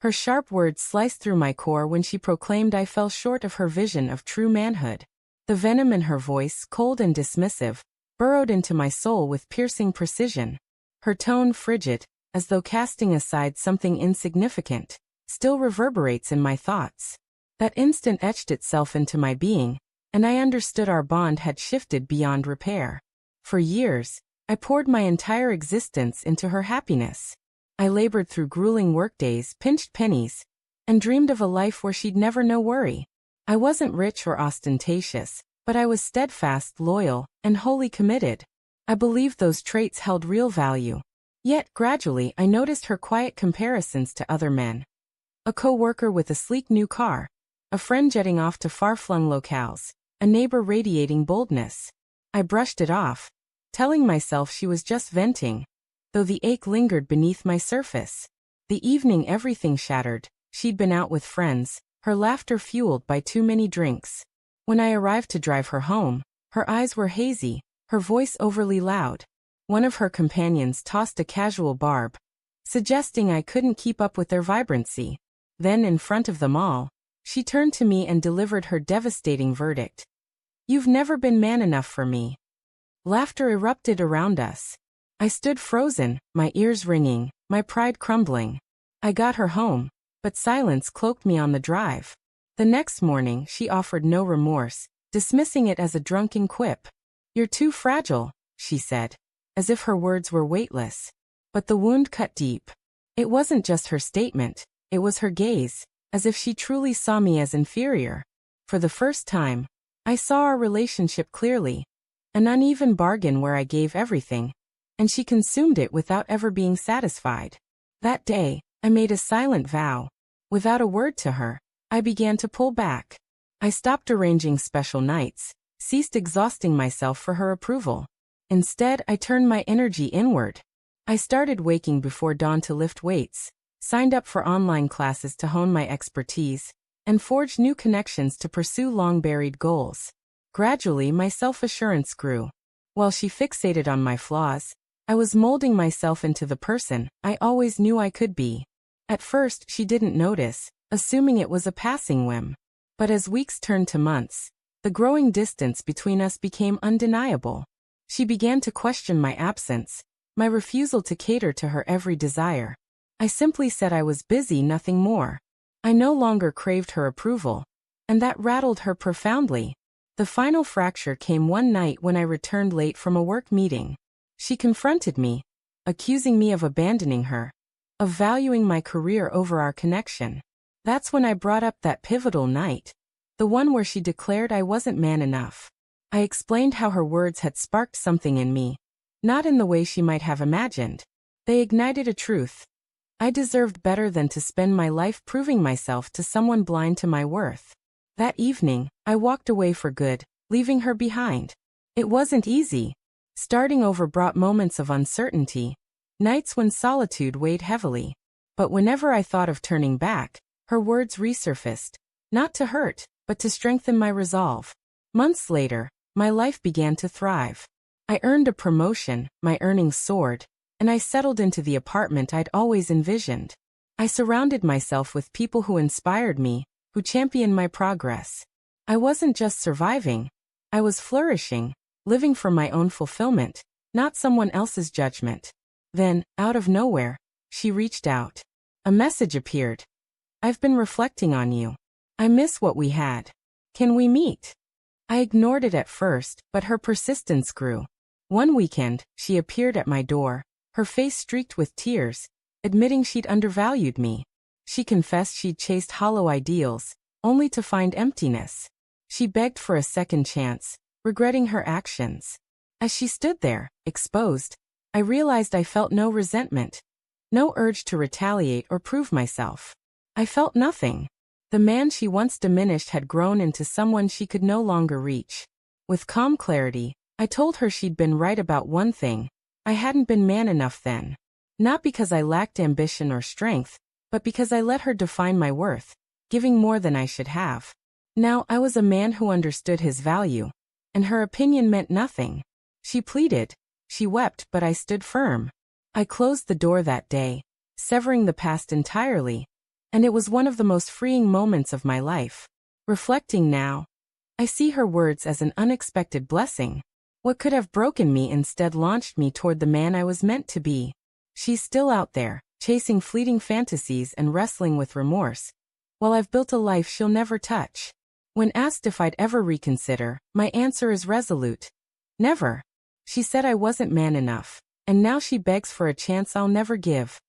Her sharp words sliced through my core when she proclaimed I fell short of her vision of true manhood. The venom in her voice, cold and dismissive, burrowed into my soul with piercing precision. Her tone, frigid, as though casting aside something insignificant, still reverberates in my thoughts. That instant etched itself into my being, and I understood our bond had shifted beyond repair. For years, I poured my entire existence into her happiness. I labored through grueling workdays, pinched pennies, and dreamed of a life where she'd never know worry. I wasn't rich or ostentatious, but I was steadfast, loyal, and wholly committed. I believed those traits held real value. Yet, gradually, I noticed her quiet comparisons to other men. A co-worker with a sleek new car, a friend jetting off to far-flung locales, a neighbor radiating boldness. I brushed it off, telling myself she was just venting, though the ache lingered beneath my surface. The evening everything shattered. She'd been out with friends, her laughter fueled by too many drinks. When I arrived to drive her home, her eyes were hazy, her voice overly loud. One of her companions tossed a casual barb, suggesting I couldn't keep up with their vibrancy. Then, in front of them all, she turned to me and delivered her devastating verdict. "You've never been man enough for me." Laughter erupted around us. I stood frozen, my ears ringing, my pride crumbling. I got her home, but silence cloaked me on the drive. The next morning she offered no remorse, dismissing it as a drunken quip. "You're too fragile," she said, as if her words were weightless. But the wound cut deep. It wasn't just her statement, it was her gaze, as if she truly saw me as inferior. For the first time, I saw our relationship clearly. An uneven bargain where I gave everything, and she consumed it without ever being satisfied. That day, I made a silent vow. Without a word to her, I began to pull back. I stopped arranging special nights, ceased exhausting myself for her approval. Instead, I turned my energy inward. I started waking before dawn to lift weights, signed up for online classes to hone my expertise, and forged new connections to pursue long-buried goals. Gradually, my self-assurance grew. While she fixated on my flaws, I was molding myself into the person I always knew I could be. At first, she didn't notice, assuming it was a passing whim. But as weeks turned to months, the growing distance between us became undeniable. She began to question my absence, my refusal to cater to her every desire. I simply said I was busy, nothing more. I no longer craved her approval, and that rattled her profoundly. The final fracture came one night when I returned late from a work meeting. She confronted me, accusing me of abandoning her, of valuing my career over our connection. That's when I brought up that pivotal night, the one where she declared I wasn't man enough. I explained how her words had sparked something in me, not in the way she might have imagined. They ignited a truth. I deserved better than to spend my life proving myself to someone blind to my worth. That evening, I walked away for good, leaving her behind. It wasn't easy. Starting over brought moments of uncertainty, nights when solitude weighed heavily. But whenever I thought of turning back, her words resurfaced, not to hurt, but to strengthen my resolve. Months later, my life began to thrive. I earned a promotion, my earnings soared, and I settled into the apartment I'd always envisioned. I surrounded myself with people who inspired me, who championed my progress. I wasn't just surviving, I was flourishing, living for my own fulfillment, not someone else's judgment. Then, out of nowhere, she reached out. A message appeared. "I've been reflecting on you. I miss what we had. Can we meet?" I ignored it at first, but her persistence grew. One weekend, she appeared at my door, her face streaked with tears, admitting she'd undervalued me. She confessed she'd chased hollow ideals, only to find emptiness. She begged for a second chance, regretting her actions. As she stood there, exposed, I realized I felt no resentment, no urge to retaliate or prove myself. I felt nothing. The man she once diminished had grown into someone she could no longer reach. With calm clarity, I told her she'd been right about one thing. I hadn't been man enough then. Not because I lacked ambition or strength, but because I let her define my worth, giving more than I should have. Now I was a man who understood his value, and her opinion meant nothing. She pleaded, she wept, but I stood firm. I closed the door that day, severing the past entirely, And it was one of the most freeing moments of my life. Reflecting now, I see her words as an unexpected blessing. What could have broken me instead launched me toward the man I was meant to be. She's still out there, chasing fleeting fantasies and wrestling with remorse, while I've built a life she'll never touch. When asked if I'd ever reconsider, my answer is resolute. Never. She said I wasn't man enough, and now she begs for a chance I'll never give.